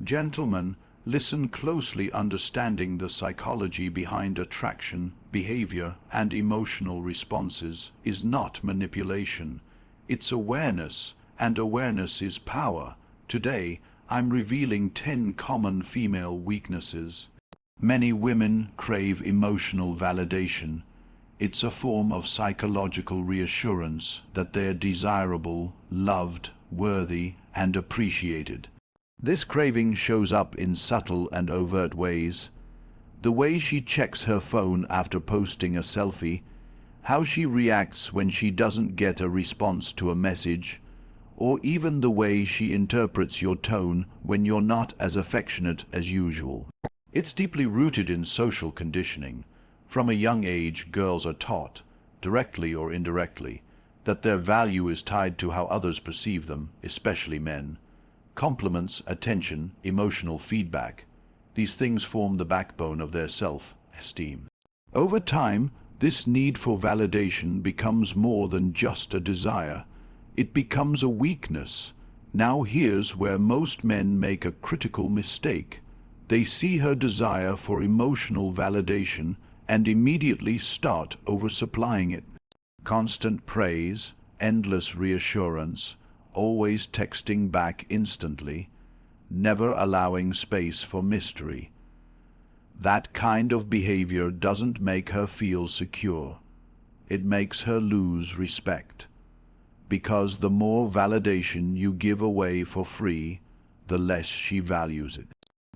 Gentlemen, listen closely. Understanding the psychology behind attraction, behavior, and emotional responses is not manipulation. It's awareness, and awareness is power. Today, I'm revealing 10 common female weaknesses. Many women crave emotional validation. It's a form of psychological reassurance that they're desirable, loved, worthy, and appreciated. This craving shows up in subtle and overt ways. The way she checks her phone after posting a selfie, how she reacts when she doesn't get a response to a message, or even the way she interprets your tone when you're not as affectionate as usual. It's deeply rooted in social conditioning. From a young age, girls are taught, directly or indirectly, that their value is tied to how others perceive them, especially men. Compliments, attention, emotional feedback. These things form the backbone of their self-esteem. Over time, this need for validation becomes more than just a desire. It becomes a weakness. Now here's where most men make a critical mistake. They see her desire for emotional validation and immediately start oversupplying it. Constant praise, endless reassurance, always texting back instantly, never allowing space for mystery. That kind of behavior doesn't make her feel secure. It makes her lose respect. Because the more validation you give away for free, the less she values it.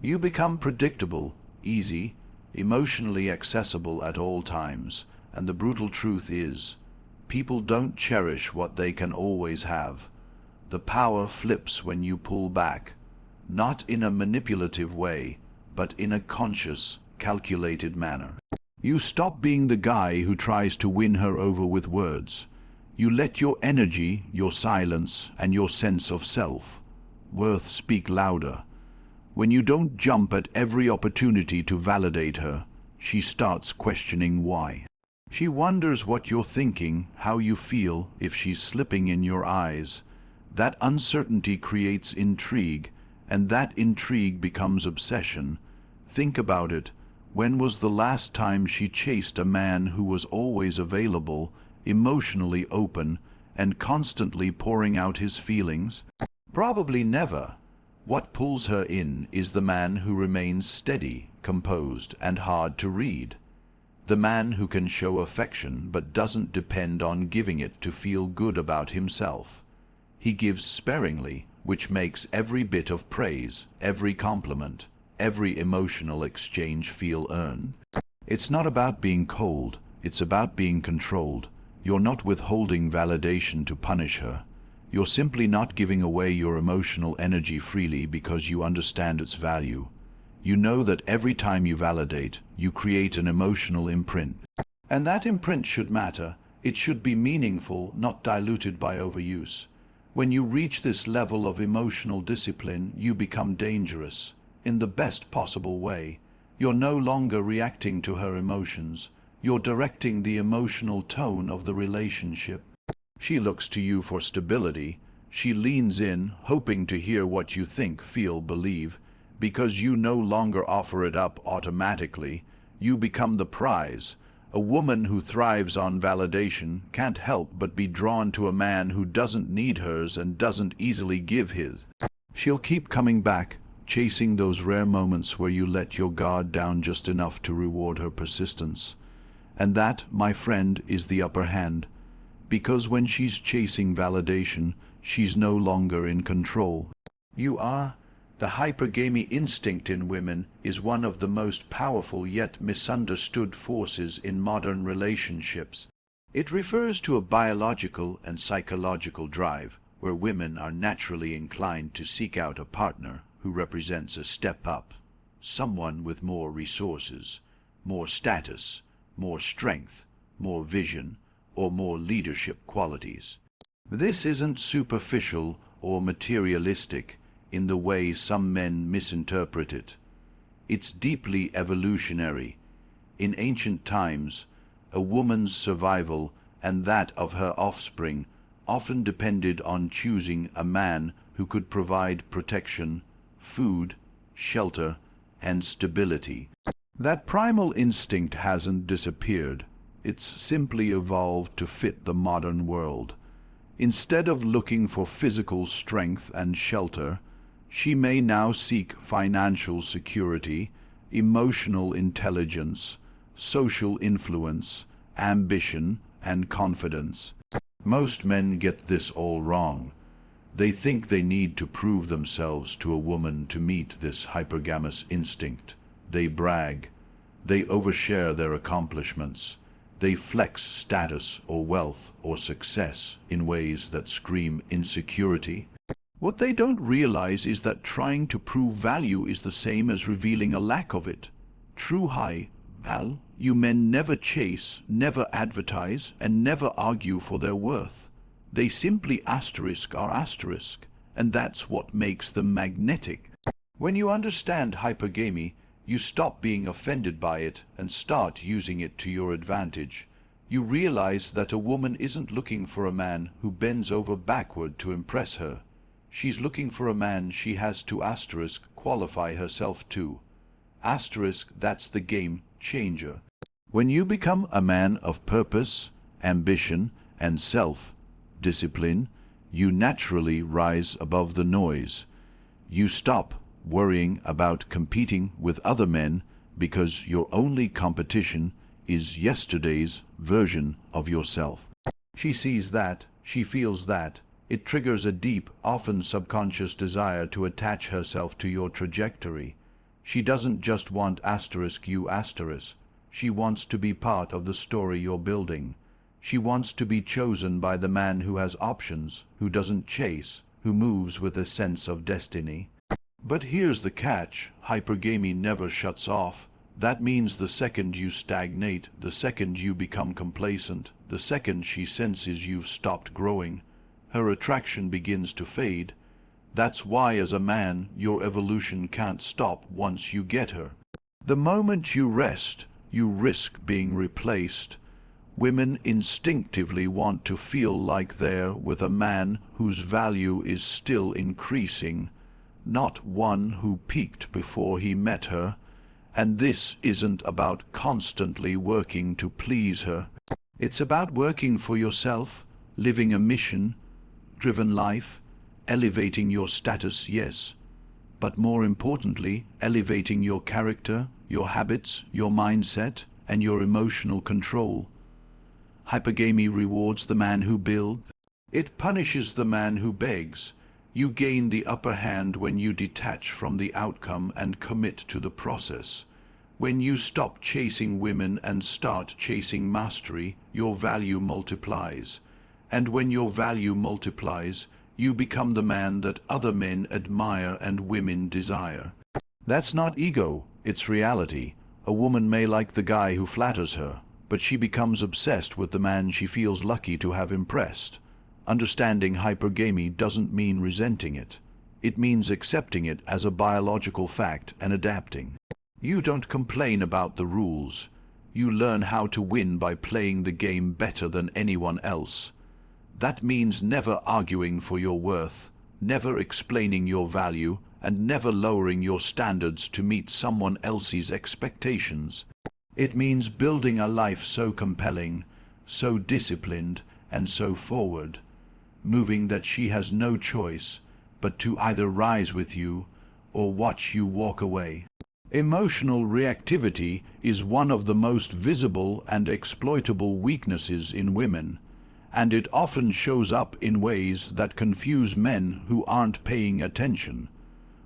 You become predictable, easy, emotionally accessible at all times, and the brutal truth is, people don't cherish what they can always have. The power flips when you pull back, not in a manipulative way, but in a conscious, calculated manner. You stop being the guy who tries to win her over with words. You let your energy, your silence, and your sense of self-worth speak louder. When you don't jump at every opportunity to validate her, she starts questioning why. She wonders what you're thinking, how you feel, if she's slipping in your eyes. That uncertainty creates intrigue, and that intrigue becomes obsession. Think about it. When was the last time she chased a man who was always available, emotionally open, and constantly pouring out his feelings? Probably never. What pulls her in is the man who remains steady, composed, and hard to read. The man who can show affection but doesn't depend on giving it to feel good about himself. He gives sparingly, which makes every bit of praise, every compliment, every emotional exchange feel earned. It's not about being cold, it's about being controlled. You're not withholding validation to punish her. You're simply not giving away your emotional energy freely because you understand its value. You know that every time you validate, you create an emotional imprint. And that imprint should matter. It should be meaningful, not diluted by overuse. When you reach this level of emotional discipline, you become dangerous, in the best possible way. You're no longer reacting to her emotions. You're directing the emotional tone of the relationship. She looks to you for stability. She leans in, hoping to hear what you think, feel, believe. Because you no longer offer it up automatically, you become the prize. A woman who thrives on validation can't help but be drawn to a man who doesn't need hers and doesn't easily give his. She'll keep coming back, chasing those rare moments where you let your guard down just enough to reward her persistence. And that, my friend, is the upper hand. Because when she's chasing validation, she's no longer in control. You are. The hypergamy instinct in women is one of the most powerful yet misunderstood forces in modern relationships. It refers to a biological and psychological drive where women are naturally inclined to seek out a partner who represents a step up, someone with more resources, more status, more strength, more vision, or more leadership qualities. This isn't superficial or materialistic in the way some men misinterpret it. It's deeply evolutionary. In ancient times, a woman's survival and that of her offspring often depended on choosing a man who could provide protection, food, shelter, and stability. That primal instinct hasn't disappeared. It's simply evolved to fit the modern world. Instead of looking for physical strength and shelter, she may now seek financial security, emotional intelligence, social influence, ambition, and confidence. Most men get this all wrong. They think they need to prove themselves to a woman to meet this hypergamous instinct. They brag. They overshare their accomplishments. They flex status or wealth or success in ways that scream insecurity. What they don't realize is that trying to prove value is the same as revealing a lack of it. True you men never chase, never advertise, and never argue for their worth. They simply are asterisk, and that's what makes them magnetic. When you understand hypergamy, you stop being offended by it and start using it to your advantage. You realize that a woman isn't looking for a man who bends over backward to impress her. She's looking for a man she has to qualify herself to. That's the game changer. When you become a man of purpose, ambition, and self-discipline, you naturally rise above the noise. You stop worrying about competing with other men because your only competition is yesterday's version of yourself. She sees that, she feels that. It triggers a deep, often subconscious desire to attach herself to your trajectory. She doesn't just want you. She wants to be part of the story you're building. She wants to be chosen by the man who has options, who doesn't chase, who moves with a sense of destiny. But here's the catch: hypergamy never shuts off. That means the second you stagnate, the second you become complacent, the second she senses you've stopped growing, her attraction begins to fade. That's why, as a man, your evolution can't stop once you get her. The moment you rest, you risk being replaced. Women instinctively want to feel like they're with a man whose value is still increasing, not one who peaked before he met her. And this isn't about constantly working to please her. It's about working for yourself, living a mission-driven life, elevating your status, yes, but more importantly, elevating your character, your habits, your mindset, and your emotional control. Hypergamy rewards the man who builds. It punishes the man who begs. You gain the upper hand when you detach from the outcome and commit to the process. When you stop chasing women and start chasing mastery, your value multiplies. And when your value multiplies, you become the man that other men admire and women desire. That's not ego, it's reality. A woman may like the guy who flatters her, but she becomes obsessed with the man she feels lucky to have impressed. Understanding hypergamy doesn't mean resenting it. It means accepting it as a biological fact and adapting. You don't complain about the rules. You learn how to win by playing the game better than anyone else. That means never arguing for your worth, never explaining your value, and never lowering your standards to meet someone else's expectations. It means building a life so compelling, so disciplined, and so forward, moving that she has no choice but to either rise with you or watch you walk away. Emotional reactivity is one of the most visible and exploitable weaknesses in women, and it often shows up in ways that confuse men who aren't paying attention.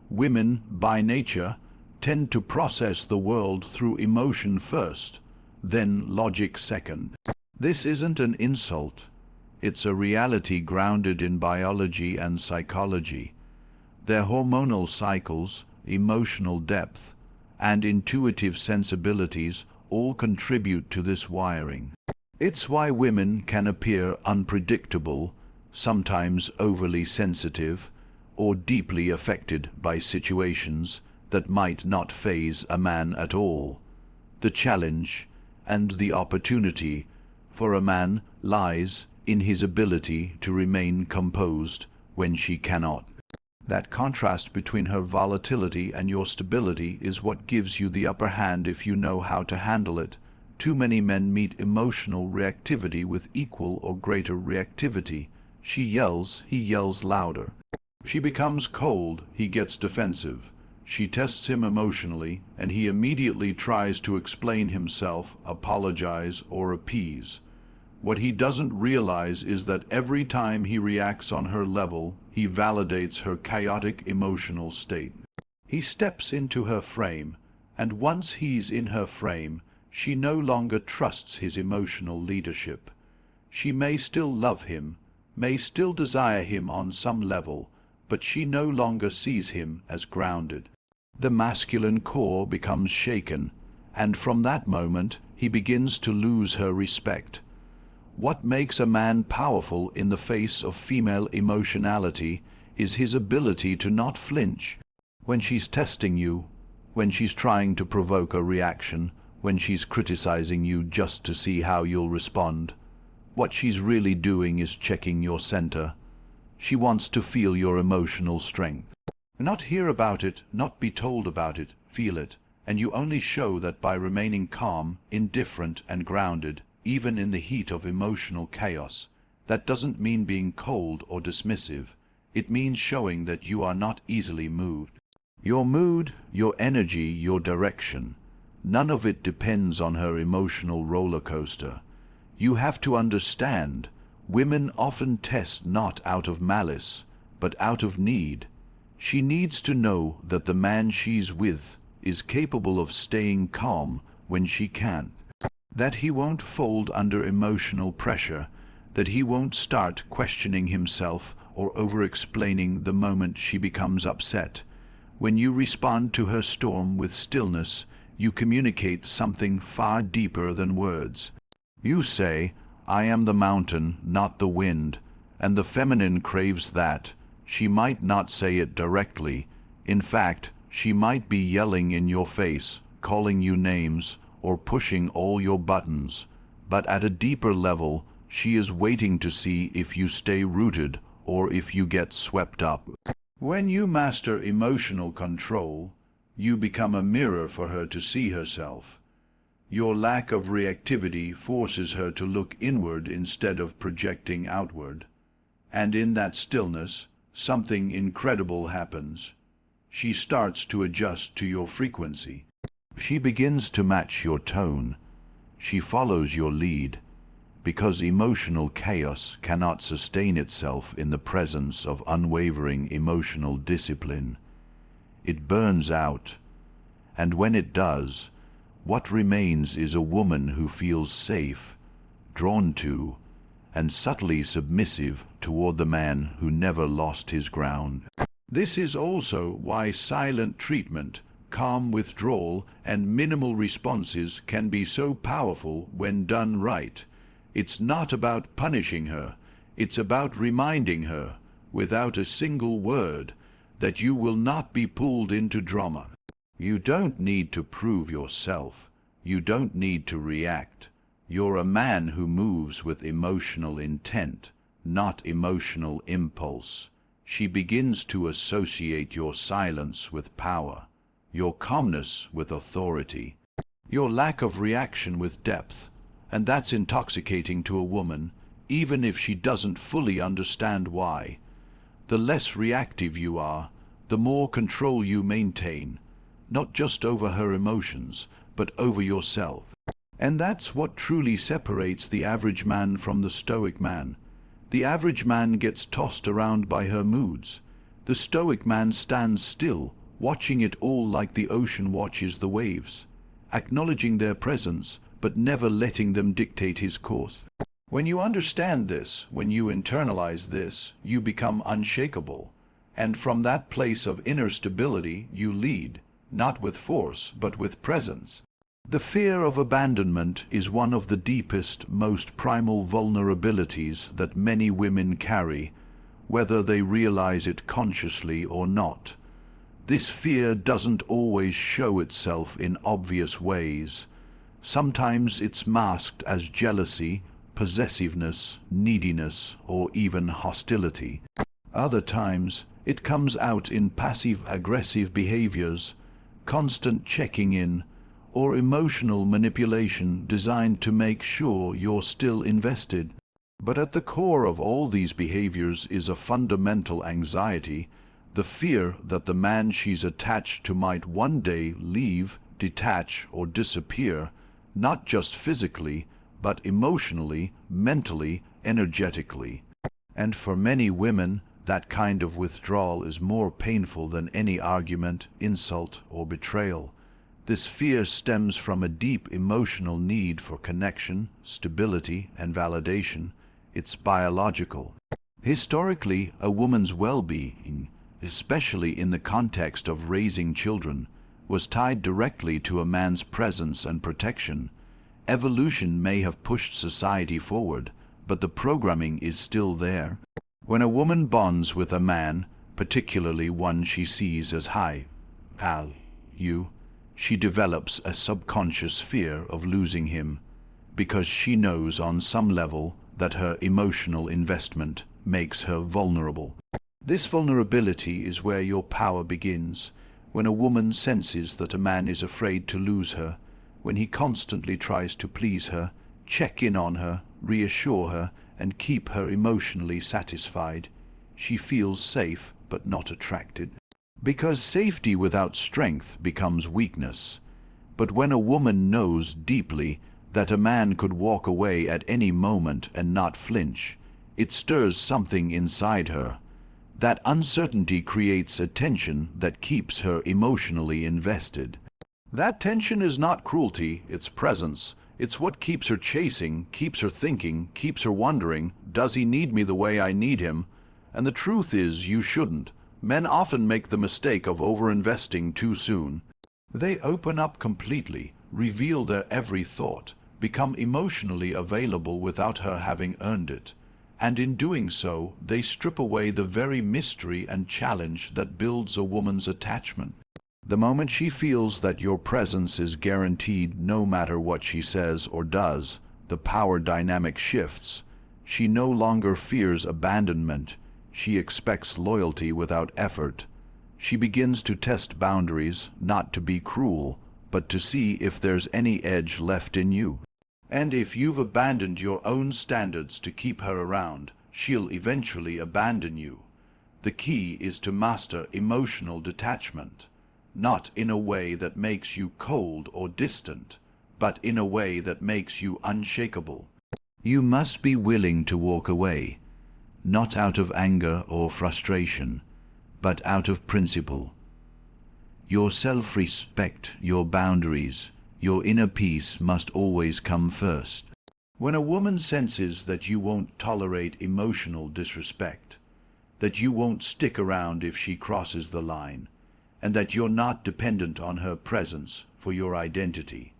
Women, by nature, tend to process the world through emotion first, then logic second. This isn't an insult. It's a reality grounded in biology and psychology. Their hormonal cycles, emotional depth, and intuitive sensibilities all contribute to this wiring. It's why women can appear unpredictable, sometimes overly sensitive, or deeply affected by situations that might not faze a man at all. The challenge and the opportunity for a man lies in his ability to remain composed when she cannot. That contrast between her volatility and your stability is what gives you the upper hand if you know how to handle it. Too many men meet emotional reactivity with equal or greater reactivity. She yells, he yells louder. She becomes cold, he gets defensive. She tests him emotionally, and he immediately tries to explain himself, apologize, or appease. What he doesn't realize is that every time he reacts on her level, he validates her chaotic emotional state. He steps into her frame, and once he's in her frame, she no longer trusts his emotional leadership. She may still love him, may still desire him on some level, but she no longer sees him as grounded. The masculine core becomes shaken, and from that moment he begins to lose her respect. What makes a man powerful in the face of female emotionality is his ability to not flinch. When she's testing you, when she's trying to provoke a reaction, when she's criticizing you just to see how you'll respond, what she's really doing is checking your center. She wants to feel your emotional strength. Not hear about it, not be told about it, feel it, and you only show that by remaining calm, indifferent, and grounded, even in the heat of emotional chaos. That doesn't mean being cold or dismissive. It means showing that you are not easily moved. Your mood, your energy, your direction, none of it depends on her emotional roller coaster. You have to understand, women often test not out of malice, but out of need. She needs to know that the man she's with is capable of staying calm when she can't, that he won't fold under emotional pressure, that he won't start questioning himself or over-explaining the moment she becomes upset. When you respond to her storm with stillness, you communicate something far deeper than words. You say, "I am the mountain, not the wind," and the feminine craves that. She might not say it directly. In fact, she might be yelling in your face, calling you names, or pushing all your buttons. But at a deeper level, she is waiting to see if you stay rooted or if you get swept up. When you master emotional control, you become a mirror for her to see herself. Your lack of reactivity forces her to look inward instead of projecting outward. And in that stillness, something incredible happens. She starts to adjust to your frequency. She begins to match your tone. She follows your lead, because emotional chaos cannot sustain itself in the presence of unwavering emotional discipline. It burns out, and when it does, what remains is a woman who feels safe, drawn to, and subtly submissive toward the man who never lost his ground. This is also why silent treatment, calm withdrawal, and minimal responses can be so powerful when done right. It's not about punishing her. It's about reminding her, without a single word, that you will not be pulled into drama. You don't need to prove yourself. You don't need to react. You're a man who moves with emotional intent, not emotional impulse. She begins to associate your silence with power, your calmness with authority, your lack of reaction with depth, and that's intoxicating to a woman, even if she doesn't fully understand why. The less reactive you are, the more control you maintain, not just over her emotions, but over yourself. And that's what truly separates the average man from the Stoic man. The average man gets tossed around by her moods. The Stoic man stands still, watching it all like the ocean watches the waves, acknowledging their presence, but never letting them dictate his course. When you understand this, when you internalize this, you become unshakable. And from that place of inner stability, you lead, not with force, but with presence. The fear of abandonment is one of the deepest, most primal vulnerabilities that many women carry, whether they realize it consciously or not. This fear doesn't always show itself in obvious ways. Sometimes it's masked as jealousy, possessiveness, neediness, or even hostility. Other times, It comes out in passive-aggressive behaviors, constant checking in, or emotional manipulation designed to make sure you're still invested. But at the core of all these behaviors is a fundamental anxiety, the fear that the man she's attached to might one day leave, detach, or disappear, not just physically, but emotionally, mentally, energetically. And for many women, that kind of withdrawal is more painful than any argument, insult, or betrayal. This fear stems from a deep emotional need for connection, stability, and validation. It's biological. Historically, a woman's well-being, especially in the context of raising children, was tied directly to a man's presence and protection. Evolution may have pushed society forward, but the programming is still there. When a woman bonds with a man, particularly one she sees as high value, she develops a subconscious fear of losing him, because she knows on some level that her emotional investment makes her vulnerable. This vulnerability is where your power begins, when a woman senses that a man is afraid to lose her, when he constantly tries to please her, check in on her, reassure her, and keep her emotionally satisfied. She feels safe but not attracted. Because safety without strength becomes weakness. But when a woman knows deeply that a man could walk away at any moment and not flinch, it stirs something inside her. That uncertainty creates a tension that keeps her emotionally invested. That tension is not cruelty, it's presence. It's what keeps her chasing, keeps her thinking, keeps her wondering, does he need me the way I need him? And the truth is, you shouldn't. Men often make the mistake of overinvesting too soon. They open up completely, reveal their every thought, become emotionally available without her having earned it. And in doing so, they strip away the very mystery and challenge that builds a woman's attachment. The moment she feels that your presence is guaranteed no matter what she says or does, the power dynamic shifts. She no longer fears abandonment. She expects loyalty without effort. She begins to test boundaries, not to be cruel, but to see if there's any edge left in you. And if you've abandoned your own standards to keep her around, she'll eventually abandon you. The key is to master emotional detachment. Not in a way that makes you cold or distant, but in a way that makes you unshakable. You must be willing to walk away, not out of anger or frustration, but out of principle. Your self-respect, your boundaries, your inner peace must always come first. When a woman senses that you won't tolerate emotional disrespect, that you won't stick around if she crosses the line, and that you're not dependent on her presence for your identity,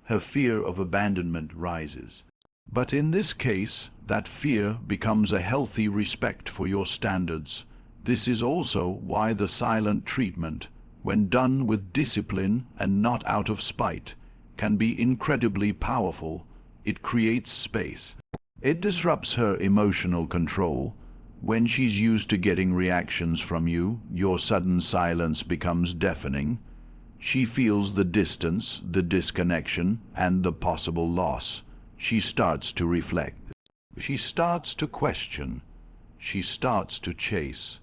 her fear of abandonment rises. But in this case, that fear becomes a healthy respect for your standards. This is also why the silent treatment, when done with discipline and not out of spite, can be incredibly powerful. It creates space. It disrupts her emotional control. When she's used to getting reactions from you, your sudden silence becomes deafening. She feels the distance, the disconnection, and the possible loss. She starts to reflect. She starts to question. She starts to chase.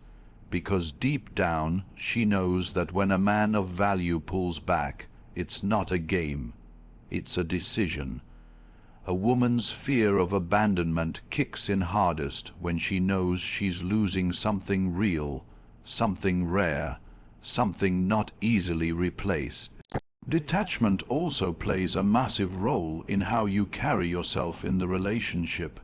Because deep down, she knows that when a man of value pulls back, it's not a game. It's a decision. A woman's fear of abandonment kicks in hardest when she knows she's losing something real, something rare, something not easily replaced. Detachment also plays a massive role in how you carry yourself in the relationship.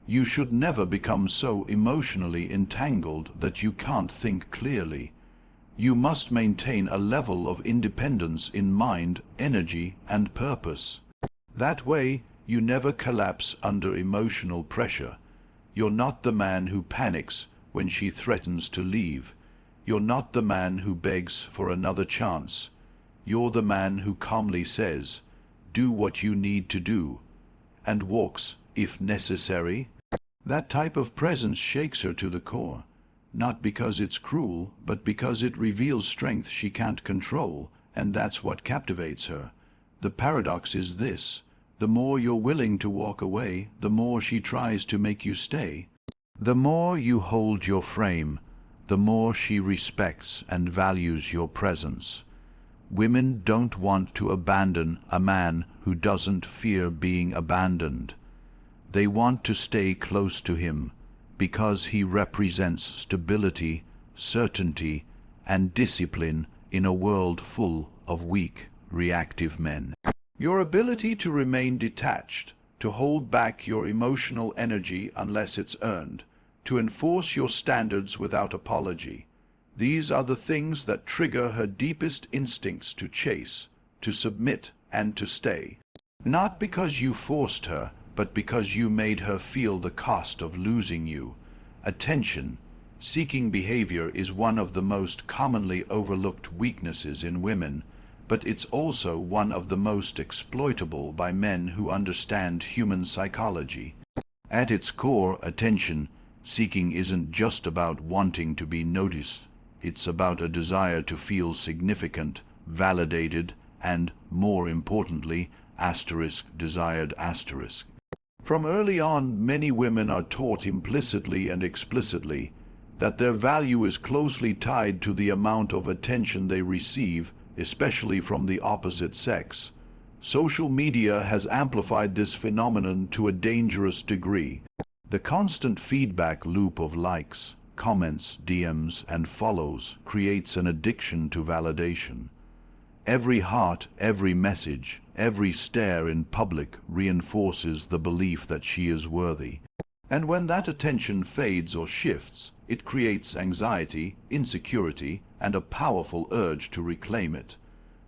You should never become so emotionally entangled that you can't think clearly. You must maintain a level of independence in mind, energy, and purpose. That way, you never collapse under emotional pressure. You're not the man who panics when she threatens to leave. You're not the man who begs for another chance. You're the man who calmly says, "Do what you need to do," and walks, if necessary. That type of presence shakes her to the core. not because it's cruel, but because it reveals strength she can't control, and that's what captivates her. The paradox is this: the more you're willing to walk away, the more she tries to make you stay. The more you hold your frame, the more she respects and values your presence. Women don't want to abandon a man who doesn't fear being abandoned. They want to stay close to him because he represents stability, certainty, and discipline in a world full of weak, reactive men. Your ability to remain detached, to hold back your emotional energy unless it's earned, to enforce your standards without apology. These are the things that trigger her deepest instincts to chase, to submit, and to stay. Not because you forced her, but because you made her feel the cost of losing you. Attention-seeking behavior is one of the most commonly overlooked weaknesses in women, but it's also one of the most exploitable by men who understand human psychology. At its core, attention-seeking isn't just about wanting to be noticed. It's about a desire to feel significant, validated, and, more importantly, desired. From early on, many women are taught implicitly and explicitly that their value is closely tied to the amount of attention they receive, especially from the opposite sex. Social media has amplified this phenomenon to a dangerous degree. The constant feedback loop of likes, comments, DMs, and follows creates an addiction to validation. Every heart, every message, every stare in public reinforces the belief that she is worthy. And when that attention fades or shifts, it creates anxiety, insecurity, and a powerful urge to reclaim it.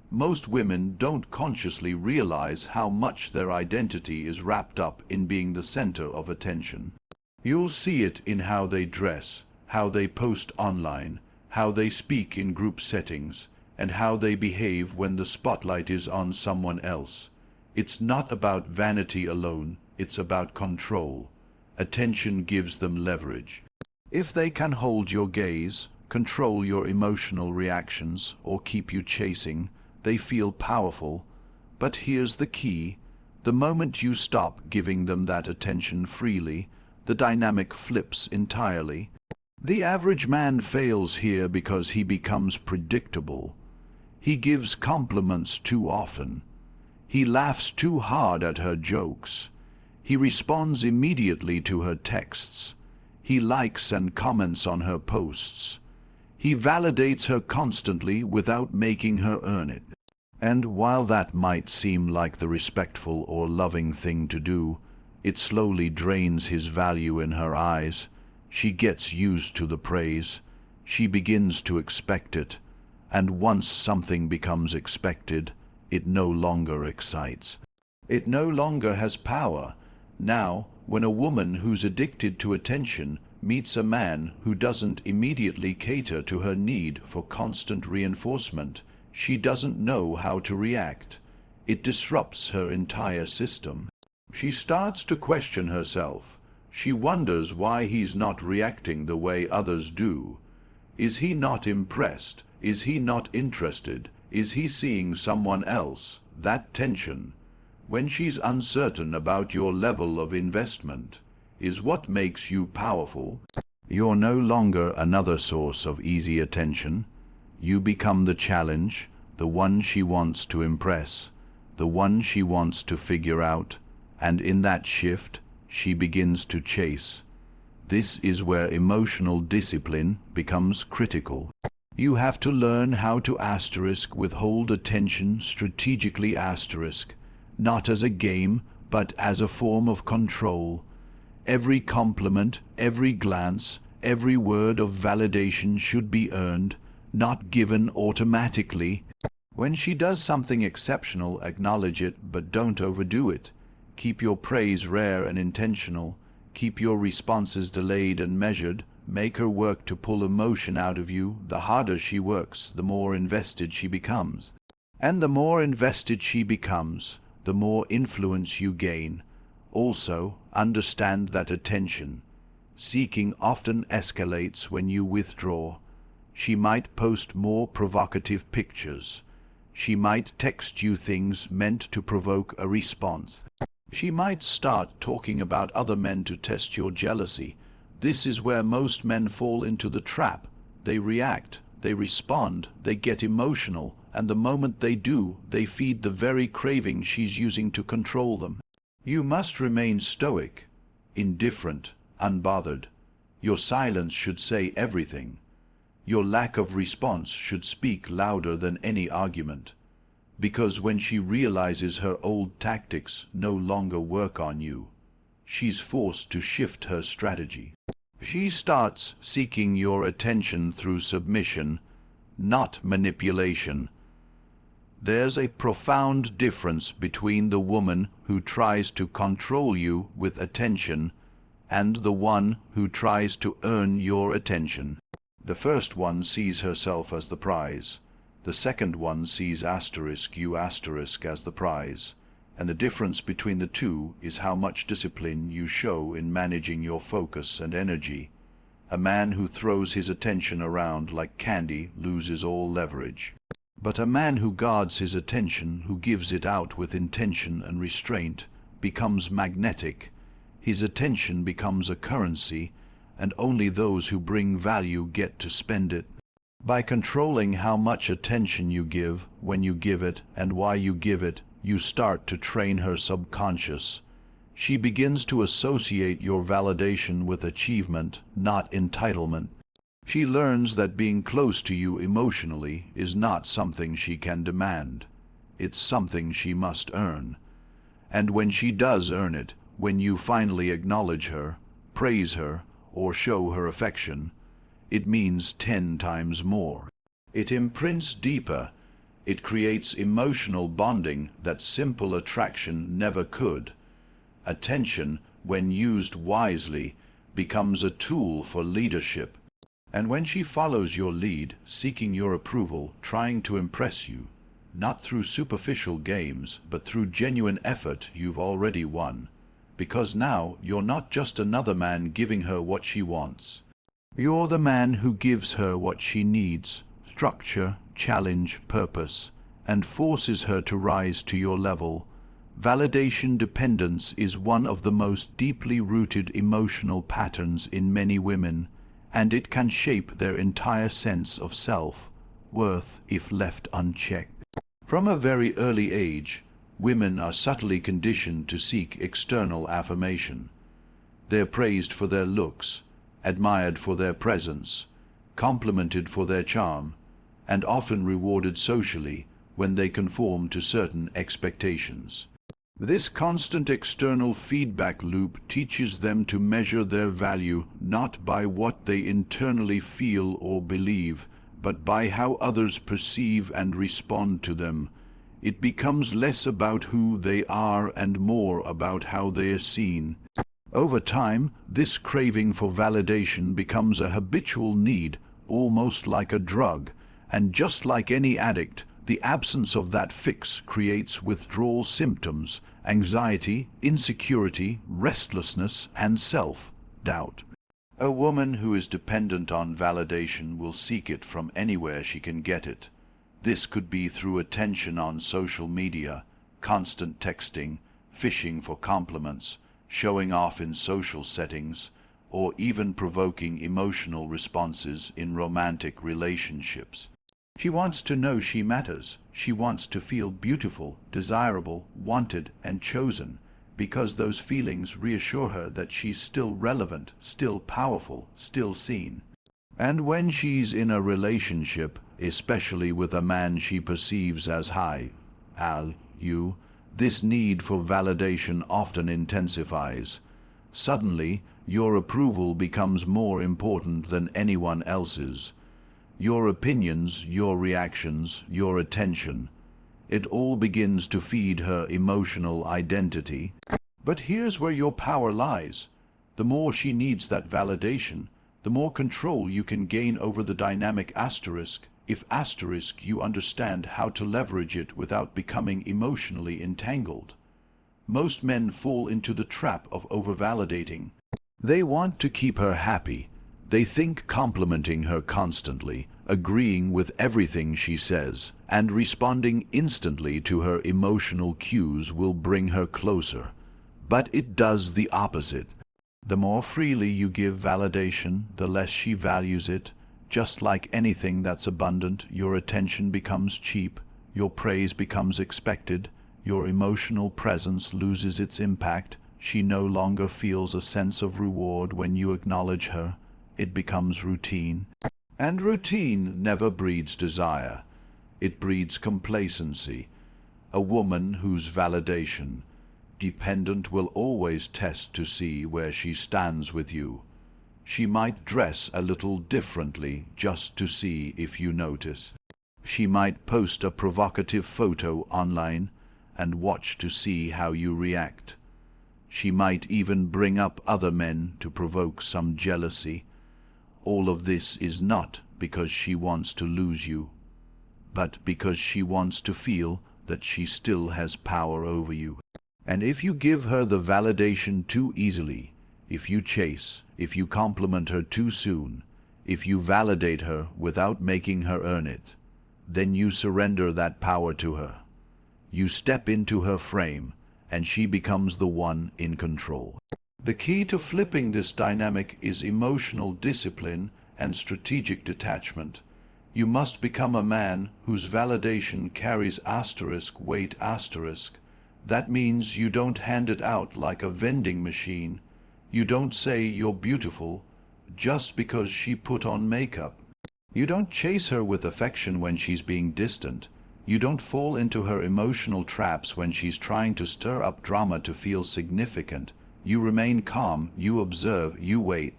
Most women don't consciously realize how much their identity is wrapped up in being the center of attention. You'll see it in how they dress, how they post online, how they speak in group settings, and how they behave when the spotlight is on someone else. It's not about vanity alone, it's about control. Attention gives them leverage. If they can hold your gaze, control your emotional reactions, or keep you chasing, they feel powerful. But here's the key: the moment you stop giving them that attention freely, the dynamic flips entirely. The average man fails here because he becomes predictable. He gives compliments too often. He laughs too hard at her jokes. He responds immediately to her texts. He likes and comments on her posts. He validates her constantly without making her earn it. And while that might seem like the respectful or loving thing to do, it slowly drains his value in her eyes. She gets used to the praise. She begins to expect it. And once something becomes expected, it no longer excites. It no longer has power. Now, when a woman who's addicted to attention meets a man who doesn't immediately cater to her need for constant reinforcement, she doesn't know how to react. It disrupts her entire system. She starts to question herself. She wonders why he's not reacting the way others do. Is he not impressed? Is he not interested? Is he seeing someone else? That tension, when she's uncertain about your level of investment, is what makes you powerful. You're no longer another source of easy attention. You become the challenge, the one she wants to impress, the one she wants to figure out, and in that shift, she begins to chase. This is where emotional discipline becomes critical. You have to learn how to withhold attention strategically, not as a game, but as a form of control. Every compliment, every glance, every word of validation should be earned, not given automatically. When she does something exceptional, acknowledge it, but don't overdo it. Keep your praise rare and intentional. Keep your responses delayed and measured. Make her work to pull emotion out of you. The harder she works, the more invested she becomes. And the more invested she becomes, the more influence you gain. Also, understand that attention, Seeking often escalates when you withdraw. She might post more provocative pictures. She might text you things meant to provoke a response. She might start talking about other men to test your jealousy. This is where most men fall into the trap. They react, they respond, they get emotional, and the moment they do, they feed the very craving she's using to control them. You must remain stoic, indifferent, unbothered. Your silence should say everything. Your lack of response should speak louder than any argument. Because when she realizes her old tactics no longer work on you, she's forced to shift her strategy. She starts seeking your attention through submission, not manipulation. There's a profound difference between the woman who tries to control you with attention and the one who tries to earn your attention. The first one sees herself as the prize. The second one sees you as the prize. And the difference between the two is how much discipline you show in managing your focus and energy. A man who throws his attention around like candy loses all leverage. But a man who guards his attention, who gives it out with intention and restraint, becomes magnetic. His attention becomes a currency, and only those who bring value get to spend it. By controlling how much attention you give, when you give it, and why you give it, you start to train her subconscious. She begins to associate your validation with achievement, not entitlement. She learns that being close to you emotionally is not something she can demand. It's something she must earn. And when she does earn it, when you finally acknowledge her, praise her, or show her affection, it means 10 times more. It imprints deeper. It creates emotional bonding that simple attraction never could. Attention, when used wisely, becomes a tool for leadership. And when she follows your lead, seeking your approval, trying to impress you, not through superficial games, but through genuine effort, you've already won. Because now you're not just another man giving her what she wants. You're the man who gives her what she needs: structure, challenge, purpose, and forces her to rise to your level. Validation dependence is one of the most deeply rooted emotional patterns in many women, and it can shape their entire sense of self-worth if left unchecked. From a very early age, women are subtly conditioned to seek external affirmation. They're praised for their looks, admired for their presence, complimented for their charm, and often rewarded socially when they conform to certain expectations. This constant external feedback loop teaches them to measure their value not by what they internally feel or believe, but by how others perceive and respond to them. It becomes less about who they are and more about how they are seen. Over time, this craving for validation becomes a habitual need, almost like a drug, and just like any addict, the absence of that fix creates withdrawal symptoms: anxiety, insecurity, restlessness, and self-doubt. A woman who is dependent on validation will seek it from anywhere she can get it. This could be through attention on social media, constant texting, fishing for compliments, showing off in social settings, or even provoking emotional responses in romantic relationships. She wants to know she matters. She wants to feel beautiful, desirable, wanted, and chosen, because those feelings reassure her that she's still relevant, still powerful, still seen. And when she's in a relationship, especially with a man she perceives as you, this need for validation often intensifies. Suddenly, your approval becomes more important than anyone else's. Your opinions, your reactions, your attention. It all begins to feed her emotional identity. But here's where your power lies. The more she needs that validation, the more control you can gain over the dynamic asterisk, if you understand how to leverage it without becoming emotionally entangled. Most men fall into the trap of over-validating. They want to keep her happy. They think complimenting her constantly, agreeing with everything she says, and responding instantly to her emotional cues will bring her closer. But it does the opposite. The more freely you give validation, the less she values it. Just like anything that's abundant, your attention becomes cheap, your praise becomes expected, your emotional presence loses its impact. She no longer feels a sense of reward when you acknowledge her. It becomes routine. And routine never breeds desire. It breeds complacency. A woman whose validation dependent will always test to see where she stands with you. She might dress a little differently just to see if you notice. She might post a provocative photo online and watch to see how you react. She might even bring up other men to provoke some jealousy. All of this is not because she wants to lose you, but because she wants to feel that she still has power over you. And if you give her the validation too easily, if you chase, if you compliment her too soon, if you validate her without making her earn it, then you surrender that power to her. You step into her frame, and she becomes the one in control. The key to flipping this dynamic is emotional discipline and strategic detachment. You must become a man whose validation carries weight. That means you don't hand it out like a vending machine. You don't say you're beautiful just because she put on makeup. You don't chase her with affection when she's being distant. You don't fall into her emotional traps when she's trying to stir up drama to feel significant. You remain calm, you observe, you wait.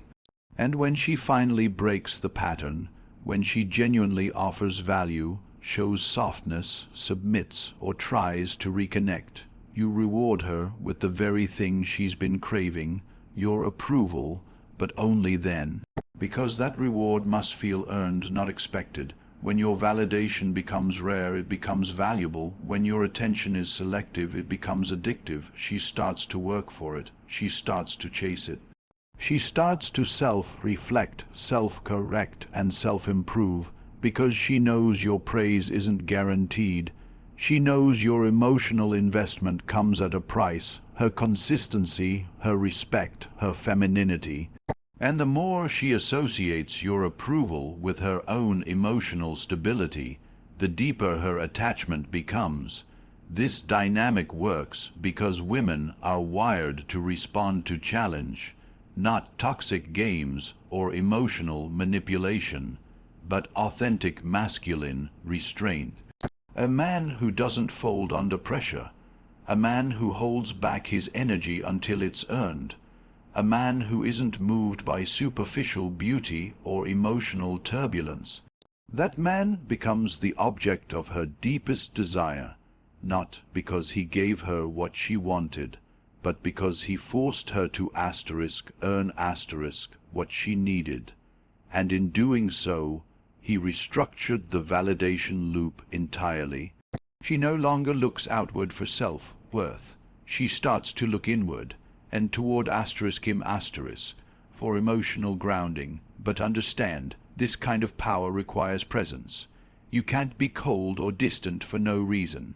And when she finally breaks the pattern, when she genuinely offers value, shows softness, submits, or tries to reconnect, you reward her with the very thing she's been craving, your approval, but only then. Because that reward must feel earned, not expected. When your validation becomes rare, it becomes valuable. When your attention is selective, it becomes addictive. She starts to work for it. She starts to chase it. She starts to self-reflect, self-correct, and self-improve because she knows your praise isn't guaranteed. She knows your emotional investment comes at a price, her consistency, her respect, her femininity. And the more she associates your approval with her own emotional stability, the deeper her attachment becomes. This dynamic works because women are wired to respond to challenge, not toxic games or emotional manipulation, but authentic masculine restraint. A man who doesn't fold under pressure, a man who holds back his energy until it's earned, a man who isn't moved by superficial beauty or emotional turbulence. That man becomes the object of her deepest desire, not because he gave her what she wanted, but because he forced her to earn what she needed. And in doing so, he restructured the validation loop entirely. She no longer looks outward for self-worth. She starts to look inward, and toward him for emotional grounding. But understand, this kind of power requires presence. You can't be cold or distant for no reason.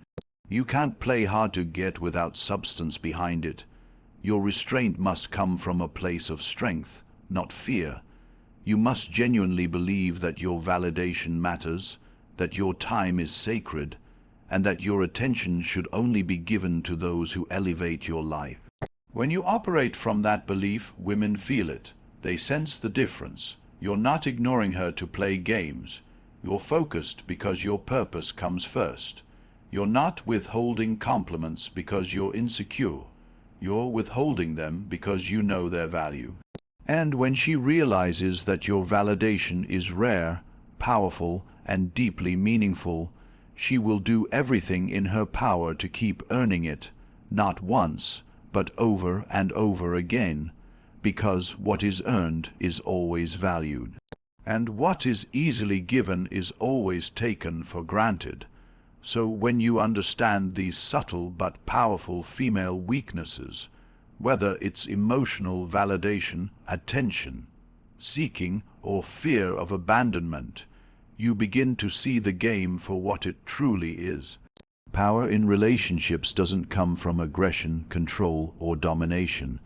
You can't play hard to get without substance behind it. Your restraint must come from a place of strength, not fear. You must genuinely believe that your validation matters, that your time is sacred, and that your attention should only be given to those who elevate your life. When you operate from that belief, women feel it. They sense the difference. You're not ignoring her to play games. You're focused because your purpose comes first. You're not withholding compliments because you're insecure. You're withholding them because you know their value. And when she realizes that your validation is rare, powerful, and deeply meaningful, she will do everything in her power to keep earning it, not once, but over and over again, because what is earned is always valued. And what is easily given is always taken for granted. So when you understand these subtle but powerful female weaknesses, whether it's emotional validation, attention, seeking, or fear of abandonment. You begin to see the game for what it truly is. Power in relationships doesn't come from aggression, control, or domination.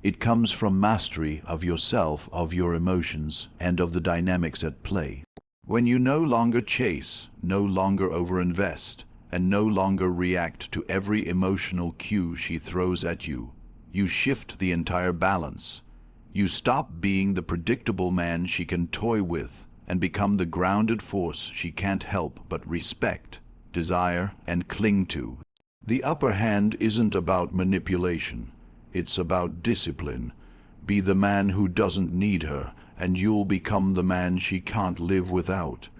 It comes from mastery of yourself, of your emotions, and of the dynamics at play. When you no longer chase, no longer overinvest, and no longer react to every emotional cue she throws at you, you shift the entire balance. You stop being the predictable man she can toy with and become the grounded force she can't help but respect, desire, and cling to. The upper hand isn't about manipulation. It's about discipline. Be the man who doesn't need her, and you'll become the man she can't live without.